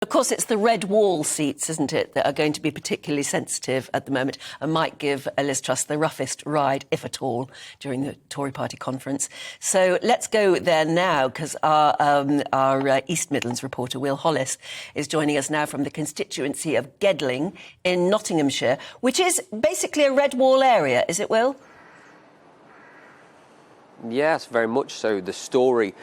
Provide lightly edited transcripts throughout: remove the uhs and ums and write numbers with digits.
Of course, it's the red wall seats, isn't it, that are going to be particularly sensitive at the moment and might give Liz Truss the roughest ride, if at all, during the Tory Party Conference. So let's go there now, because our East Midlands reporter, Will Hollis, is joining us now from the constituency of Gedling in Nottinghamshire, which is basically a red wall area, is it, Will? Yes, very much so. The story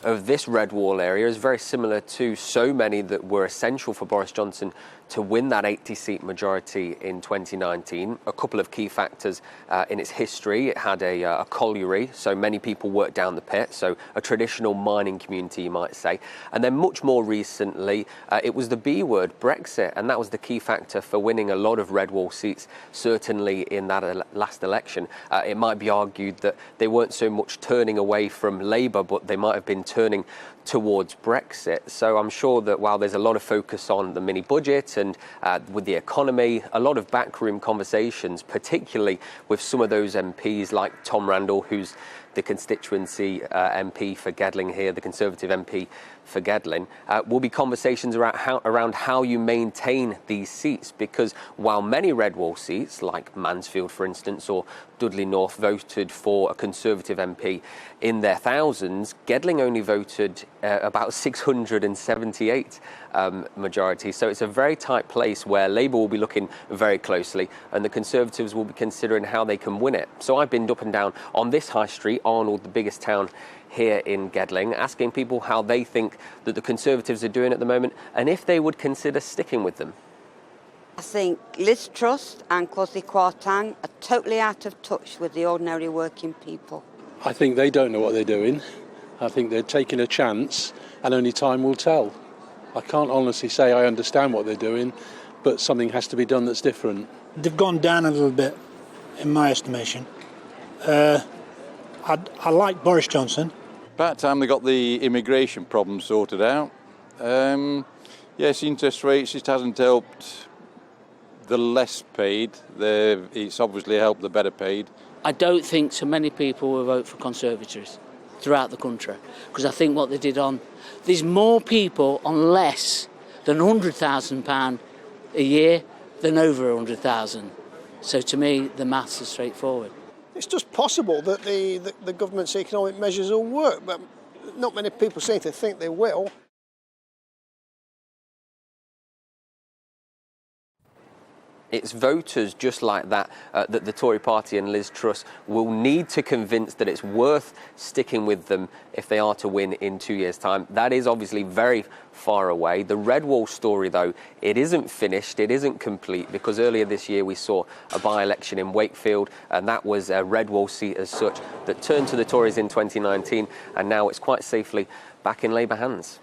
of this red wall area is very similar to so many that were essential for Boris Johnson to win that 80-seat majority in 2019. A couple of key factors in its history. It had a colliery, so many people worked down the pit, so a traditional mining community, you might say. And then much more recently, it was the B word, Brexit, and that was the key factor for winning a lot of red wall seats, certainly in that last election. It might be argued that they weren't so much turning away from Labour, but they might have been turning towards Brexit. So I'm sure that while there's a lot of focus on the mini budget and with the economy, a lot of backroom conversations, particularly with some of those MPs like Tom Randall, who's the constituency MP for Gedling here, the Conservative MP for Gedling, will be conversations around how you maintain these seats, because while many red wall seats, like Mansfield, for instance, or Dudley North, voted for a Conservative MP in their thousands, Gedling only voted about 678 majority. So it's a very tight place where Labour will be looking very closely and the Conservatives will be considering how they can win it. So I've been up and down on this high street, Arnold, the biggest town here in Gedling, asking people how they think that the Conservatives are doing at the moment and if they would consider sticking with them. I think Liz Truss and Kwasi Kwarteng are totally out of touch with the ordinary working people. I think they don't know what they're doing. I think they're taking a chance and only time will tell. I can't honestly say I understand what they're doing, but something has to be done that's different. They've gone down a little bit, in my estimation. I like Boris Johnson. About time they got the immigration problem sorted out. Yes, interest rates, it hasn't helped the less paid. It's obviously helped the better paid. I don't think so many people will vote for Conservatives throughout the country, because I think what they did there's more people on less than £100,000 a year than over 100,000. So to me, the maths is straightforward. It's just possible that the government's economic measures will work, but not many people seem to think they will. It's voters just like that that the Tory party and Liz Truss will need to convince that it's worth sticking with them if they are to win in 2 years' time. That is obviously very far away. The red wall story, though, it isn't finished, it isn't complete, because earlier this year we saw a by-election in Wakefield, and that was a red wall seat as such that turned to the Tories in 2019, and now it's quite safely back in Labour hands.